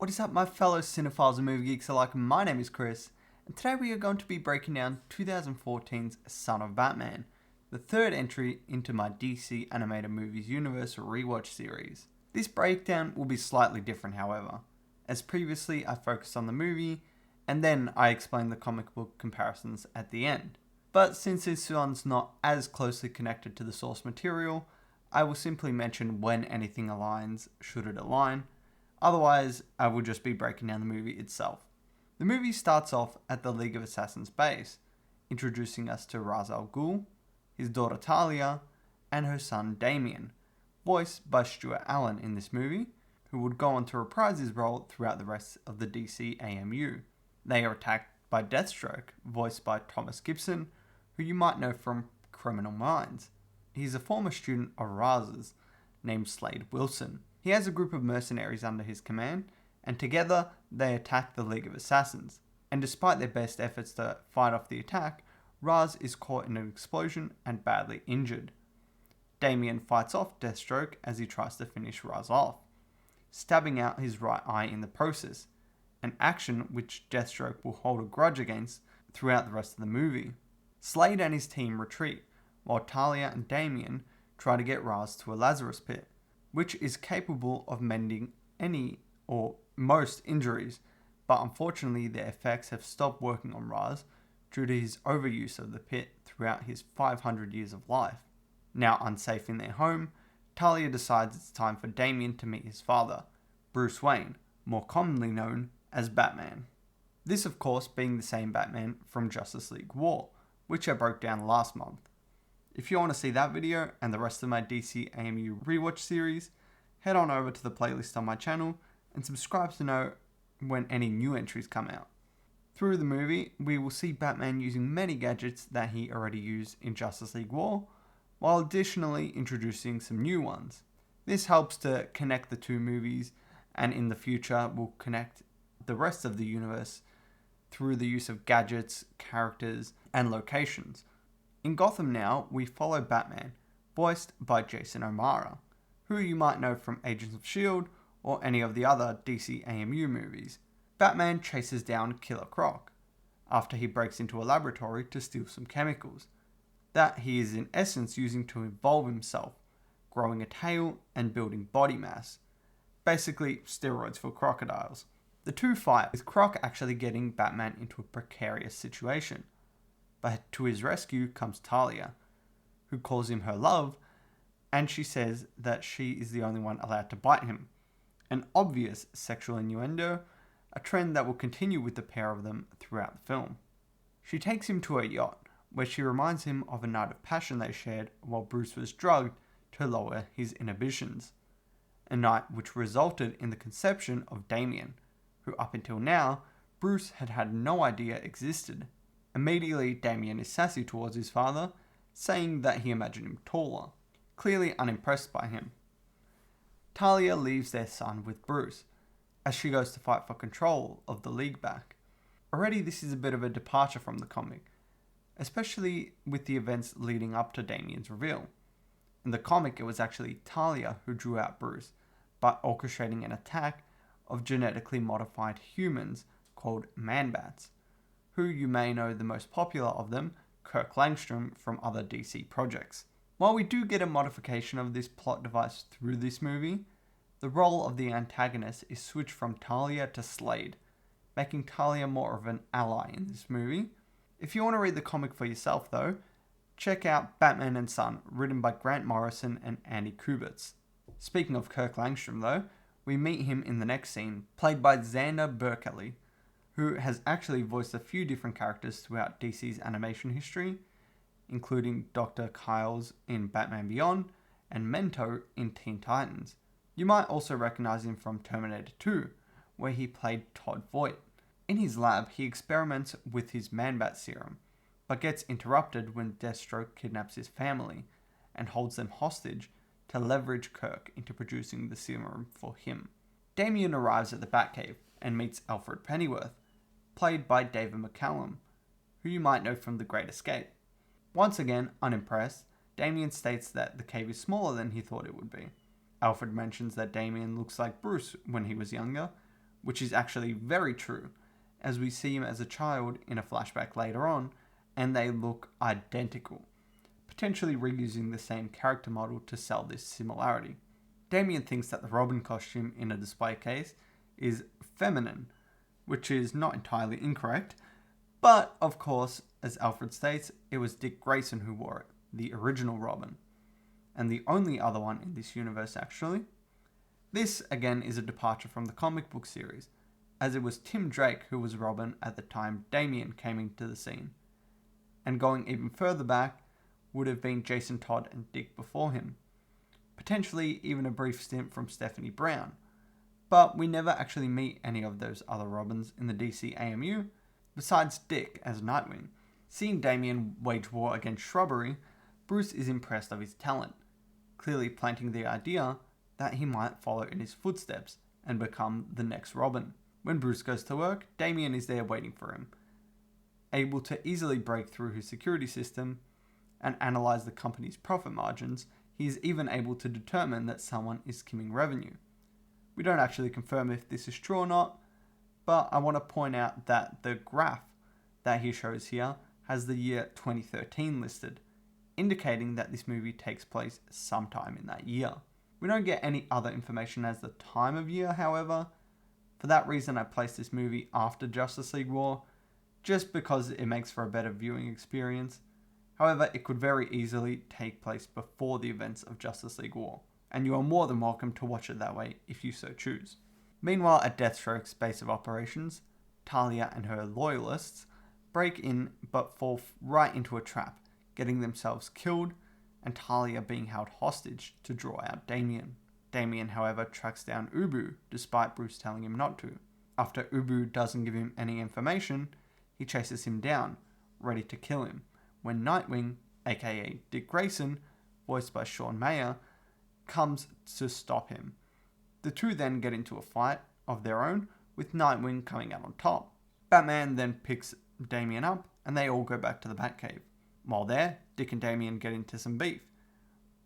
What is up, my fellow cinephiles and movie geeks alike? My name is Chris, and today we are going to be breaking down 2014's Son of Batman, the third entry into my DC Animated Movies Universe rewatch series. This breakdown will be slightly different, however, as previously I focused on the movie, and then I explained the comic book comparisons at the end. But since this one's not as closely connected to the source material, I will simply mention when anything aligns, should it align. Otherwise, I will just be breaking down the movie itself. The movie starts off at the League of Assassins base, introducing us to Ra's al Ghul, his daughter Talia, and her son Damian, voiced by Stuart Allen in this movie, who would go on to reprise his role throughout the rest of the DCAMU. They are attacked by Deathstroke, voiced by Thomas Gibson, who you might know from Criminal Minds. He's a former student of Raz's, named Slade Wilson. He has a group of mercenaries under his command, and together they attack the League of Assassins. And despite their best efforts to fight off the attack, Raz is caught in an explosion and badly injured. Damian fights off Deathstroke as he tries to finish Raz off, stabbing out his right eye in the process, an action which Deathstroke will hold a grudge against throughout the rest of the movie. Slade and his team retreat, while Talia and Damian try to get Raz to a Lazarus pit, which is capable of mending any or most injuries, but unfortunately their effects have stopped working on Raz due to his overuse of the pit throughout his 500 years of life. Now unsafe in their home, Talia decides it's time for Damian to meet his father, Bruce Wayne, more commonly known as Batman. This of course being the same Batman from Justice League War, which I broke down last month. If you want to see that video and the rest of my DCAMU rewatch series, head on over to the playlist on my channel and subscribe to know when any new entries come out. Through the movie, we will see Batman using many gadgets that he already used in Justice League War, while additionally introducing some new ones. This helps to connect the two movies, and in the future will connect the rest of the universe through the use of gadgets, characters, and locations. In Gotham now, we follow Batman, voiced by Jason O'Mara, who you might know from Agents of S.H.I.E.L.D. or any of the other DCAMU movies. Batman chases down Killer Croc, after he breaks into a laboratory to steal some chemicals, that he is in essence using to evolve himself, growing a tail and building body mass. Basically, steroids for crocodiles. The two fight, with Croc actually getting Batman into a precarious situation. But to his rescue comes Talia, who calls him her love, and she says that she is the only one allowed to bite him. An obvious sexual innuendo, a trend that will continue with the pair of them throughout the film. She takes him to her yacht, where she reminds him of a night of passion they shared while Bruce was drugged to lower his inhibitions. A night which resulted in the conception of Damian, who up until now, Bruce had had no idea existed. Immediately, Damian is sassy towards his father, saying that he imagined him taller, clearly unimpressed by him. Talia leaves their son with Bruce, as she goes to fight for control of the League back. Already this is a bit of a departure from the comic, especially with the events leading up to Damian's reveal. In the comic, it was actually Talia who drew out Bruce by orchestrating an attack of genetically modified humans called Man-Bats, who you may know the most popular of them, Kirk Langstrom, from other DC projects. While we do get a modification of this plot device through this movie, the role of the antagonist is switched from Talia to Slade, making Talia more of an ally in this movie. If you want to read the comic for yourself though, check out Batman and Son, written by Grant Morrison and Andy Kubitz. Speaking of Kirk Langstrom though, we meet him in the next scene, played by Xander Berkeley, who has actually voiced a few different characters throughout DC's animation history, including Dr. Kyles in Batman Beyond and Mento in Teen Titans. You might also recognize him from Terminator 2, where he played Todd Voight. In his lab, he experiments with his Man-Bat serum, but gets interrupted when Deathstroke kidnaps his family and holds them hostage to leverage Kirk into producing the serum for him. Damian arrives at the Batcave and meets Alfred Pennyworth, played by David McCallum, who you might know from The Great Escape. Once again, unimpressed, Damian states that the cave is smaller than he thought it would be. Alfred mentions that Damian looks like Bruce when he was younger, which is actually very true, as we see him as a child in a flashback later on, and they look identical, potentially reusing the same character model to sell this similarity. Damian thinks that the Robin costume in a display case is feminine, which is not entirely incorrect, but of course, as Alfred states, it was Dick Grayson who wore it, the original Robin, and the only other one in this universe actually. This, again, is a departure from the comic book series, as it was Tim Drake who was Robin at the time Damian came into the scene. And going even further back would have been Jason Todd and Dick before him. Potentially even a brief stint from Stephanie Brown. But we never actually meet any of those other Robins in the DCAMU, besides Dick as Nightwing. Seeing Damian wage war against Shrubbery, Bruce is impressed of his talent, clearly planting the idea that he might follow in his footsteps and become the next Robin. When Bruce goes to work, Damian is there waiting for him, able to easily break through his security system and analyze the company's profit margins. He is even able to determine that someone is skimming revenue. We don't actually confirm if this is true or not, but I want to point out that the graph that he shows here has the year 2013 listed, indicating that this movie takes place sometime in that year. We don't get any other information as the time of year, however. For that reason, I placed this movie after Justice League War, just because it makes for a better viewing experience. However, it could very easily take place before the events of Justice League War, and you are more than welcome to watch it that way if you so choose. Meanwhile, at Deathstroke's base of operations, Talia and her loyalists break in but fall right into a trap, getting themselves killed and Talia being held hostage to draw out Damian. Damian, however, tracks down Ubu, despite Bruce telling him not to. After Ubu doesn't give him any information, he chases him down, ready to kill him, when Nightwing, aka Dick Grayson, voiced by Sean Mayer, comes to stop him. The two then get into a fight of their own, with Nightwing coming out on top. Batman then picks Damian up, and they all go back to the Batcave. While there, Dick and Damian get into some beef,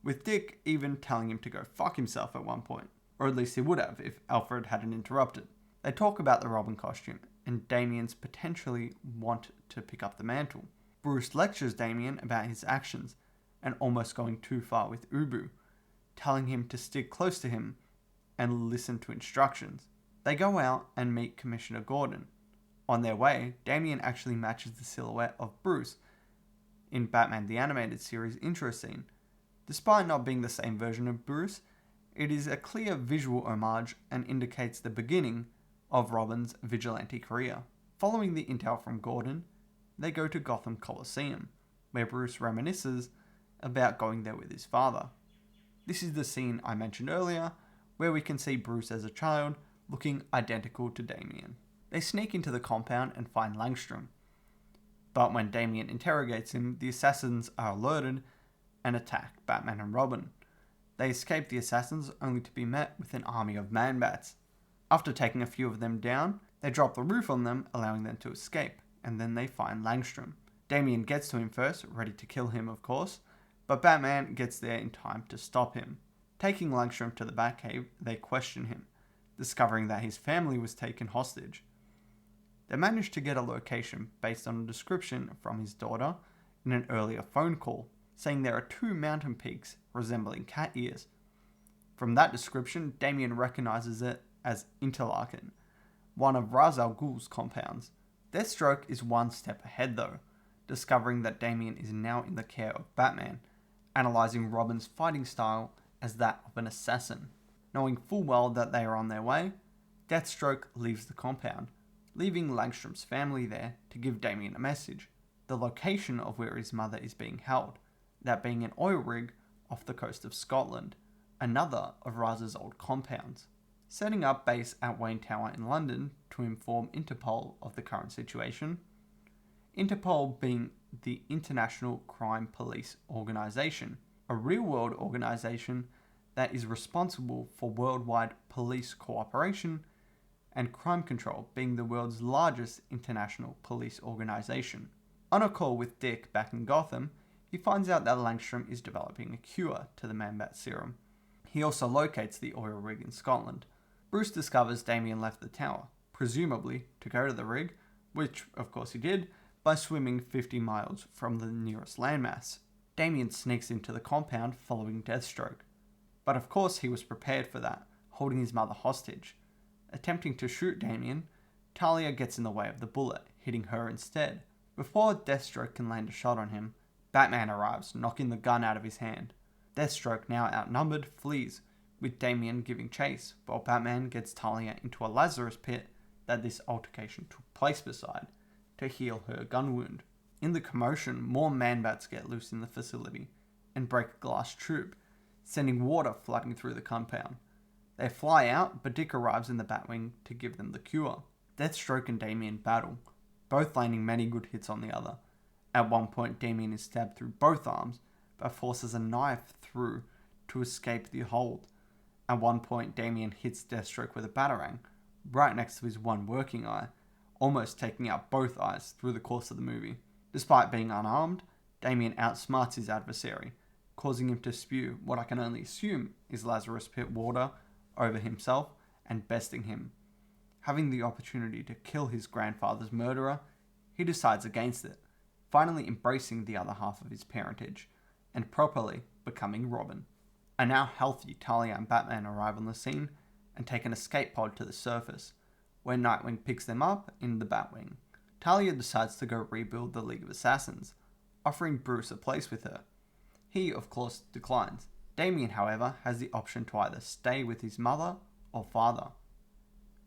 with Dick even telling him to go fuck himself at one point, or at least he would have if Alfred hadn't interrupted. They talk about the Robin costume, and Damian's potentially want to pick up the mantle. Bruce lectures Damian about his actions, and almost going too far with Ubu, telling him to stick close to him and listen to instructions. They go out and meet Commissioner Gordon. On their way, Damian actually matches the silhouette of Bruce in Batman the Animated Series intro scene. Despite not being the same version of Bruce, it is a clear visual homage and indicates the beginning of Robin's vigilante career. Following the intel from Gordon, they go to Gotham Coliseum, where Bruce reminisces about going there with his father. This is the scene I mentioned earlier, where we can see Bruce as a child looking identical to Damian. They sneak into the compound and find Langstrom. But when Damian interrogates him, the assassins are alerted and attack Batman and Robin. They escape the assassins only to be met with an army of Man-Bats. After taking a few of them down, they drop the roof on them, allowing them to escape, and then they find Langstrom. Damian gets to him first, ready to kill him of course, but Batman gets there in time to stop him. Taking Langstrom to the Batcave, they question him, discovering that his family was taken hostage. They manage to get a location based on a description from his daughter in an earlier phone call, saying there are two mountain peaks resembling cat ears. From that description, Damian recognizes it as Interlaken, one of Ra's al Ghul's compounds. Deathstroke is one step ahead though, discovering that Damian is now in the care of Batman, analyzing Robin's fighting style as that of an assassin. Knowing full well that they are on their way, Deathstroke leaves the compound, leaving Langstrom's family there to give Damian a message, the location of where his mother is being held, that being an oil rig off the coast of Scotland, another of Raz's old compounds. Setting up base at Wayne Tower in London to inform Interpol of the current situation, Interpol being the International Crime Police Organization, a real-world organization that is responsible for worldwide police cooperation and crime control, being the world's largest international police organization. On a call with Dick back in Gotham, he finds out that Langstrom is developing a cure to the Man-Bat serum. He also locates the oil rig in Scotland. Bruce discovers Damian left the tower, presumably to go to the rig, which of course he did, by swimming 50 miles from the nearest landmass. Damian sneaks into the compound following Deathstroke. But of course he was prepared for that, holding his mother hostage. Attempting to shoot Damian, Talia gets in the way of the bullet, hitting her instead. Before Deathstroke can land a shot on him, Batman arrives, knocking the gun out of his hand. Deathstroke, now outnumbered, flees, with Damian giving chase, while Batman gets Talia into a Lazarus pit that this altercation took place beside, to heal her gun wound. In the commotion, more Man-Bats get loose in the facility, and break a glass tube, sending water flooding through the compound. They fly out, but Dick arrives in the Batwing to give them the cure. Deathstroke and Damian battle, both landing many good hits on the other. At one point, Damian is stabbed through both arms, but forces a knife through to escape the hold. At one point, Damian hits Deathstroke with a batarang, right next to his one working eye, almost taking out both eyes through the course of the movie. Despite being unarmed, Damian outsmarts his adversary, causing him to spew what I can only assume is Lazarus Pit water over himself and besting him. Having the opportunity to kill his grandfather's murderer, he decides against it, finally embracing the other half of his parentage, and properly becoming Robin. A now healthy Talia and Batman arrive on the scene and take an escape pod to the surface, where Nightwing picks them up in the Batwing. Talia decides to go rebuild the League of Assassins, offering Bruce a place with her. He, of course, declines. Damian, however, has the option to either stay with his mother or father.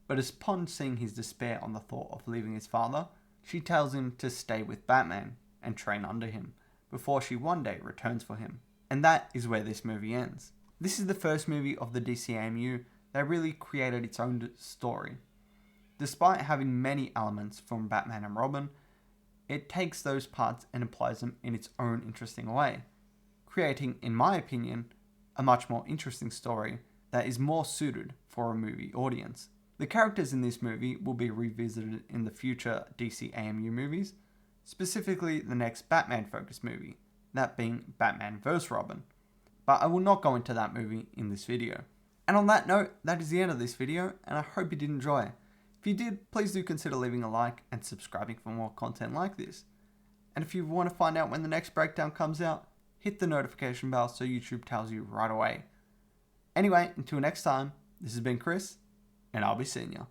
But upon seeing his despair on the thought of leaving his father, she tells him to stay with Batman and train under him, before she one day returns for him. And that is where this movie ends. This is the first movie of the DCAMU that really created its own story. Despite having many elements from Batman and Robin, it takes those parts and applies them in its own interesting way, creating, in my opinion, a much more interesting story that is more suited for a movie audience. The characters in this movie will be revisited in the future DCAMU movies, specifically the next Batman-focused movie, that being Batman vs. Robin. But I will not go into that movie in this video. And on that note, that is the end of this video, and I hope you did enjoy. If you did, please do consider leaving a like and subscribing for more content like this. And if you want to find out when the next breakdown comes out, hit the notification bell so YouTube tells you right away. Anyway, until next time, this has been Chris, and I'll be seeing you.